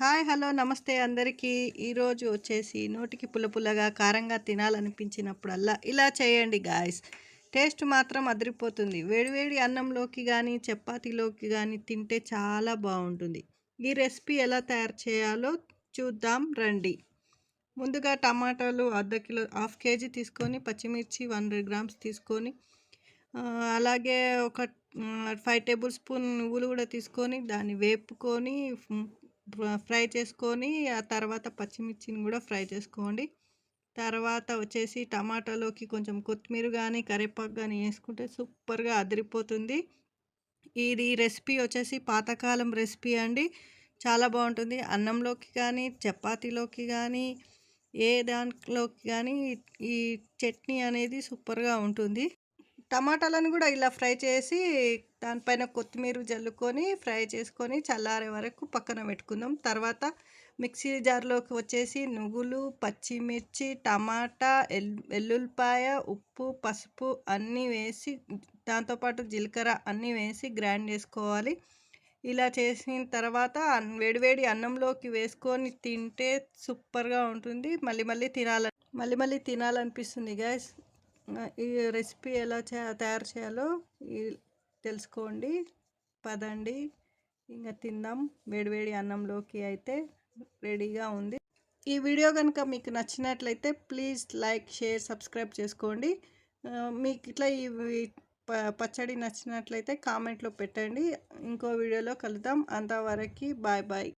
Hi hello నమస్తే అందరికీ. ఈరోజు వచ్చేసి నోటికి పుల్లగా కారంగా తినాలనిపించినప్పుడల్లా ఇలా చేయండి గాయస్. టేస్ట్ మాత్రం అదిరిపోతుంది. వేడివేడి అన్నంలోకి కానీ చపాతీలోకి కానీ తింటే చాలా బాగుంటుంది. ఈ రెసిపీ ఎలా తయారు చేయాలో చూద్దాం రండి. ముందుగా టమాటాలు అర్ధ కిలో హాఫ్ కేజీ తీసుకొని, పచ్చిమిర్చి 100 గ్రామ్స్ తీసుకొని, అలాగే ఒక 5 టేబుల్ స్పూన్ నువ్వులు కూడా తీసుకొని దాన్ని వేపుకొని ఫ్రై చేసుకొని, ఆ తర్వాత పచ్చిమిర్చిని కూడా ఫ్రై చేసుకోండి. తర్వాత వచ్చేసి టమాటాలోకి కొంచెం కొత్తిమీర కానీ కరివేపాకు కానీ వేసుకుంటే సూపర్గా అదిరిపోతుంది. ఇది రెసిపీ వచ్చేసి పాతకాలం రెసిపీ అండి. చాలా బాగుంటుంది. అన్నంలోకి కానీ చపాతీలోకి కానీ ఏ దాంట్లోకి కానీ ఈ చట్నీ అనేది సూపర్గా ఉంటుంది. టమాటాలను కూడా ఇలా ఫ్రై చేసి దానిపైన కొత్తిమీర జల్లుకొని ఫ్రై చేసుకొని చల్లారే వరకు పక్కన పెట్టుకుందాం. తర్వాత మిక్సీ జార్లోకి వచ్చేసి నువ్వులు, పచ్చిమిర్చి, టమాటా, వెల్లుల్లిపాయ, ఉప్పు, పసుపు అన్నీ వేసి, దాంతోపాటు జీలకర్ర అన్నీ వేసి గ్రైండ్ చేసుకోవాలి. ఇలా చేసిన తర్వాత వేడివేడి అన్నంలోకి వేసుకొని తింటే సూపర్గా ఉంటుంది. మళ్ళీ మళ్ళీ తినాలనిపిస్తుంది గైస్. ఈ రెసిపీ ఎలా తయారు చేయాలో తెలుసుకోండి. పదండి ఇంకా తిందాం. వేడివేడి అన్నంలోకి అయితే రెడీగా ఉంది. ఈ వీడియో కనుక మీకు నచ్చినట్లయితే ప్లీజ్ లైక్, షేర్, సబ్స్క్రైబ్ చేసుకోండి. మీకు ఇట్లా ఈ పచ్చడి నచ్చినట్లయితే కామెంట్లో పెట్టండి. ఇంకో వీడియోలో కలుద్దాం. అంతవరకు బాయ్ బాయ్.